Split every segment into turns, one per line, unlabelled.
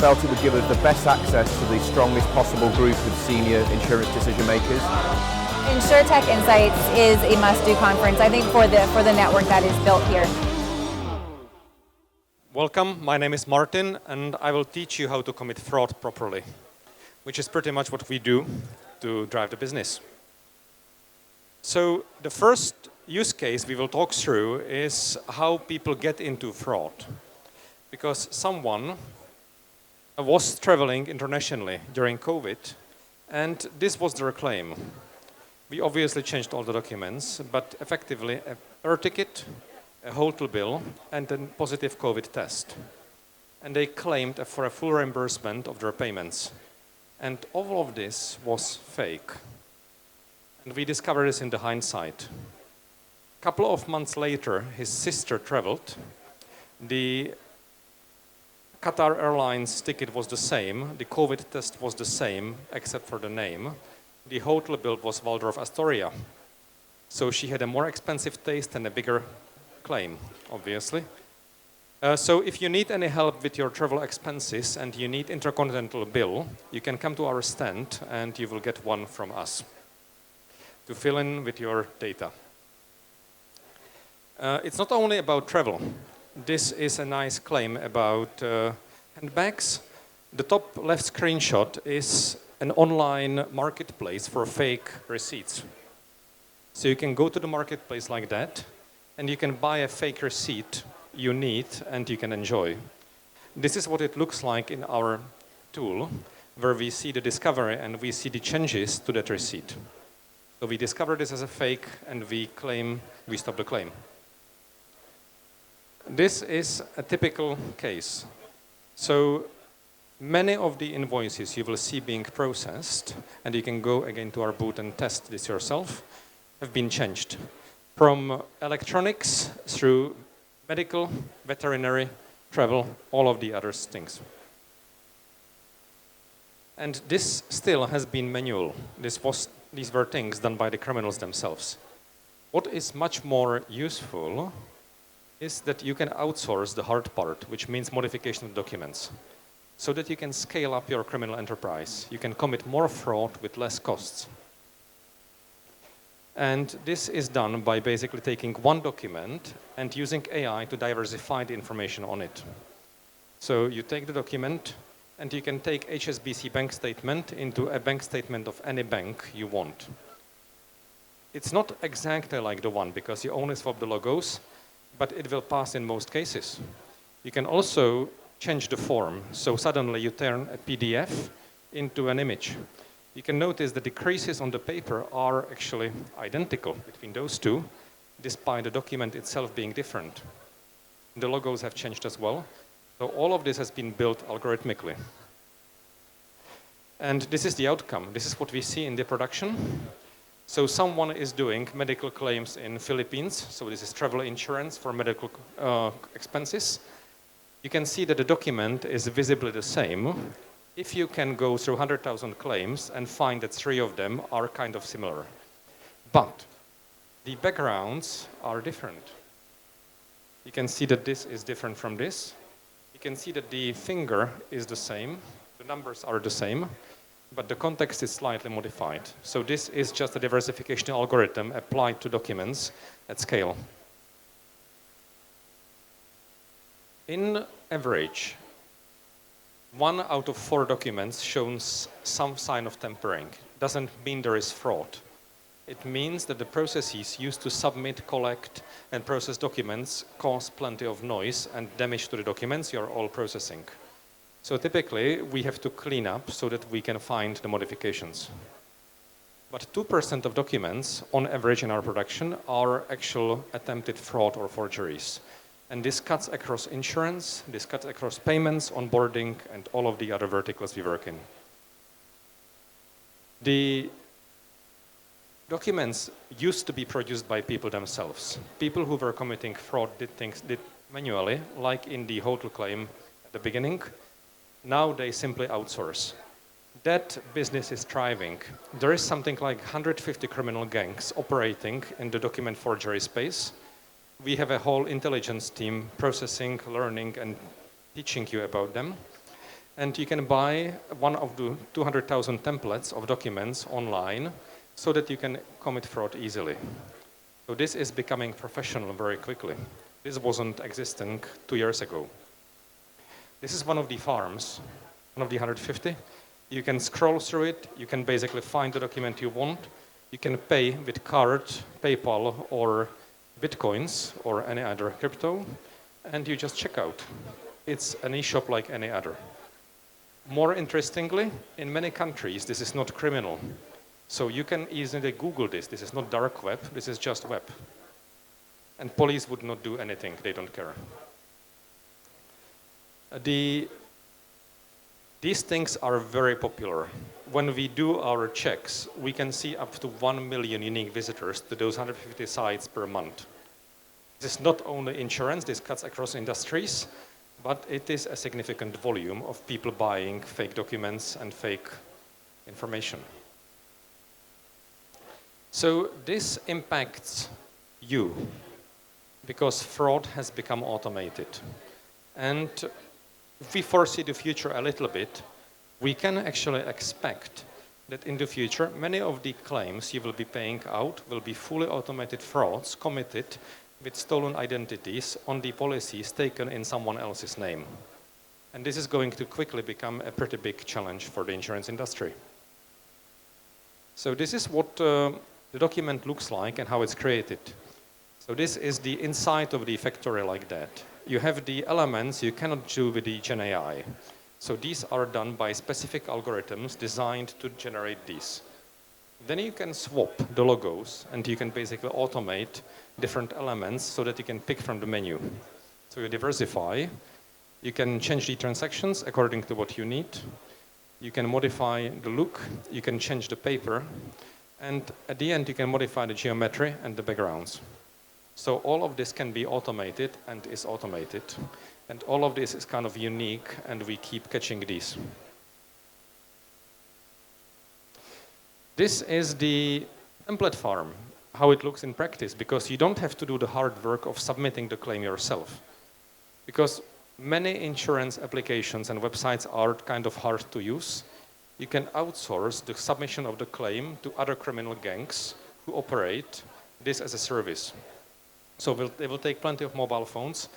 felt it would give us the best access to the strongest possible group of senior insurance decision makers.
Insurtech Insights is a must-do conference, I think, for the network that is built here.
Welcome, my name is Martin, and I will teach you how to commit fraud properly, which is pretty much what we do to drive the business. So the first use case we will talk through is how people get into fraud. Because someone was traveling internationally during COVID, and this was their claim. We obviously changed all the documents, but effectively a air ticket, a hotel bill, and a positive COVID test. And they claimed for a full reimbursement of their payments. And all of this was fake. And we discovered this in the hindsight. A couple of months later, his sister traveled. The Qatar Airlines ticket was the same, the COVID test was the same, except for the name. The hotel bill was Waldorf Astoria. So she had a more expensive taste and a bigger claim, obviously. So if you need any help with your travel expenses and you need intercontinental bill, you can come to our stand and you will get one from us to fill in with your data. It's not only about travel. This is a nice claim about handbags. The top left screenshot is an online marketplace for fake receipts. So you can go to the marketplace like that, and you can buy a fake receipt you need and you can enjoy. This is what it looks like in our tool, where we see the discovery and we see the changes to that receipt. So we discover this as a fake and we stop the claim. This is a typical case. So many of the invoices you will see being processed, and you can go again to our booth and test this yourself, have been changed. From electronics through medical, veterinary, travel, all of the other things. And this still has been manual. These were things done by the criminals themselves. What is much more useful is that you can outsource the hard part, which means modification of documents, so that you can scale up your criminal enterprise. You can commit more fraud with less costs. And this is done by basically taking one document and using AI to diversify the information on it. So you take the document and you can take HSBC bank statement into a bank statement of any bank you want. It's not exactly like the one because you only swap the logos, but it will pass in most cases. You can also change the form, so suddenly you turn a PDF into an image. You can notice that the creases on the paper are actually identical between those two, despite the document itself being different. The logos have changed as well. So all of this has been built algorithmically. And this is the outcome. This is what we see in the production. So someone is doing medical claims in Philippines. So this is travel insurance for medical expenses. You can see that the document is visibly the same. If you can go through 100,000 claims and find that 3 of them are kind of similar. But the backgrounds are different. You can see that this is different from this. You can see that the finger is the same. The numbers are the same, but the context is slightly modified. So this is just a diversification algorithm applied to documents at scale. In average, 1 out of 4 documents shows some sign of tampering. Doesn't mean there is fraud. It means that the processes used to submit, collect, and process documents cause plenty of noise and damage to the documents you are all processing. So typically, we have to clean up so that we can find the modifications. But 2% of documents, on average in our production, are actual attempted fraud or forgeries. And this cuts across insurance, this cuts across payments, onboarding, and all of the other verticals we work in. The documents used to be produced by people themselves. People who were committing fraud did manually, like in the hotel claim at the beginning. Now they simply outsource. That business is thriving. There is something like 150 criminal gangs operating in the document forgery space. We have a whole intelligence team processing, learning, and teaching you about them. And you can buy one of the 200,000 templates of documents online so that you can commit fraud easily. So this is becoming professional very quickly. This wasn't existing 2 years ago. This is one of the farms, one of the 150. You can scroll through it, you can basically find the document you want, you can pay with card, PayPal, or Bitcoins, or any other crypto, and you just check out. It's an e-shop like any other. More interestingly, in many countries, this is not criminal. So you can easily Google this. This is not dark web, this is just web. And police would not do anything, they don't care. These things are very popular. When we do our checks, we can see up to 1 million unique visitors to those 150 sites per month. This is not only insurance, this cuts across industries, but it is a significant volume of people buying fake documents and fake information. So this impacts you because fraud has become automated. And if we foresee the future a little bit, we can actually expect that in the future, many of the claims you will be paying out will be fully automated frauds committed with stolen identities on the policies taken in someone else's name. And this is going to quickly become a pretty big challenge for the insurance industry. So this is what the document looks like and how it's created. So this is the inside of the factory like that. You have the elements you cannot do with the Gen AI. So these are done by specific algorithms designed to generate these. Then you can swap the logos and you can basically automate different elements so that you can pick from the menu. So you diversify, you can change the transactions according to what you need, you can modify the look, you can change the paper, and at the end you can modify the geometry and the backgrounds. So all of this can be automated and is automated. And all of this is kind of unique and we keep catching these. This is the template farm, how it looks in practice, because you don't have to do the hard work of submitting the claim yourself. Because many insurance applications and websites are kind of hard to use. You can outsource the submission of the claim to other criminal gangs who operate this as a service. So they will take plenty of mobile phones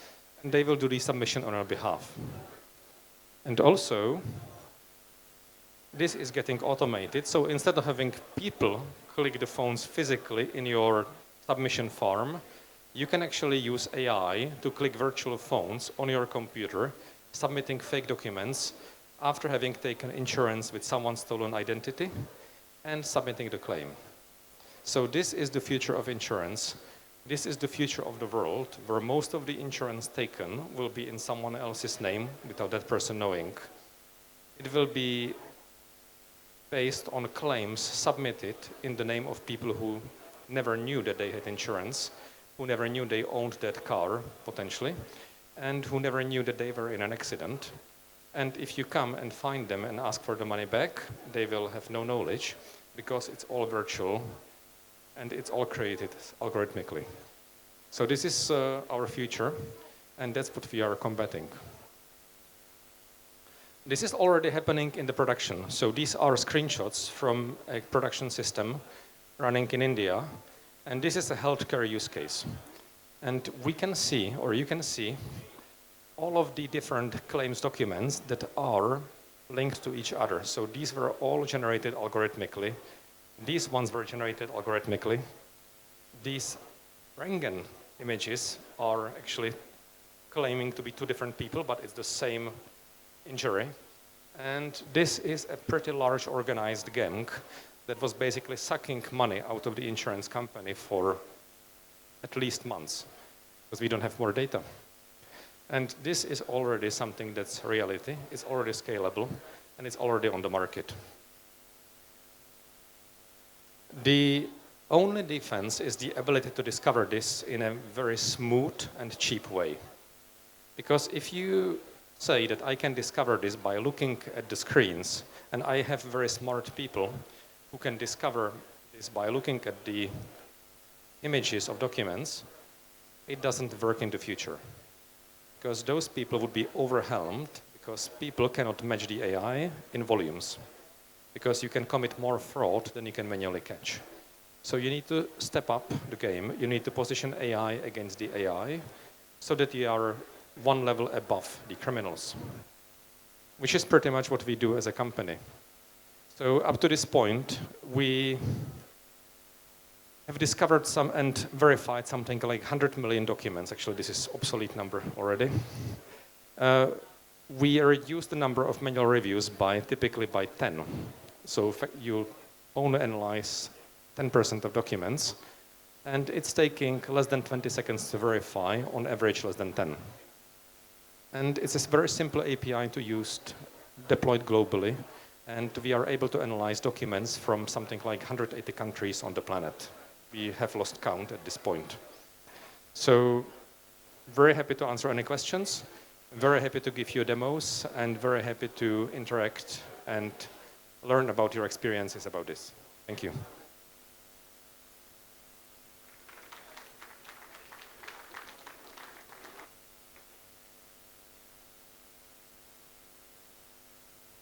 and they will do the submission on our behalf. And also, this is getting automated. So instead of having people click the phones physically in your submission form, you can actually use AI to click virtual phones on your computer, submitting fake documents after having taken insurance with someone's stolen identity and submitting the claim. So this is the future of insurance. This is the future of the world where most of the insurance taken will be in someone else's name without that person knowing. It will be based on claims submitted in the name of people who never knew that they had insurance, who never knew they owned that car, potentially, and who never knew that they were in an accident. And if you come and find them and ask for the money back, they will have no knowledge because it's all virtual and it's all created algorithmically. So this is our future, and that's what we are combating. This is already happening in the production. So these are screenshots from a production system running in India, and this is a healthcare use case. And we can see, or you can see, all of the different claims documents that are linked to each other. So these were all generated algorithmically. These ones were generated algorithmically. These Röntgen images are actually claiming to be two different people, but it's the same injury. And this is a pretty large organized gang that was basically sucking money out of the insurance company for at least months, because we don't have more data. And this is already something that's reality, it's already scalable, and it's already on the market. The only defense is the ability to discover this in a very smooth and cheap way. Because if you say that I can discover this by looking at the screens, and I have very smart people who can discover this by looking at the images of documents, it doesn't work in the future. Because those people would be overwhelmed because people cannot match the AI in volumes, because you can commit more fraud than you can manually catch. So you need to step up the game. You need to position AI against the AI so that you are one level above the criminals, which is pretty much what we do as a company. So up to this point, we have discovered some and verified something like 100 million documents. Actually, this is obsolete number already. We reduced the number of manual reviews typically by 10. So you only analyze 10% of documents, and it's taking less than 20 seconds to verify, on average less than 10. And it's a very simple API to use, deployed globally, and we are able to analyze documents from something like 180 countries on the planet. We have lost count at this point. So very happy to answer any questions, very happy to give you demos, and very happy to interact and learn about your experiences about this. Thank you.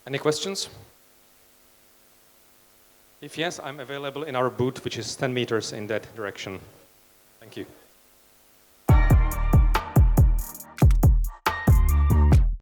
Any questions? If yes, I'm available in our booth, which is 10 meters in that direction. Thank you.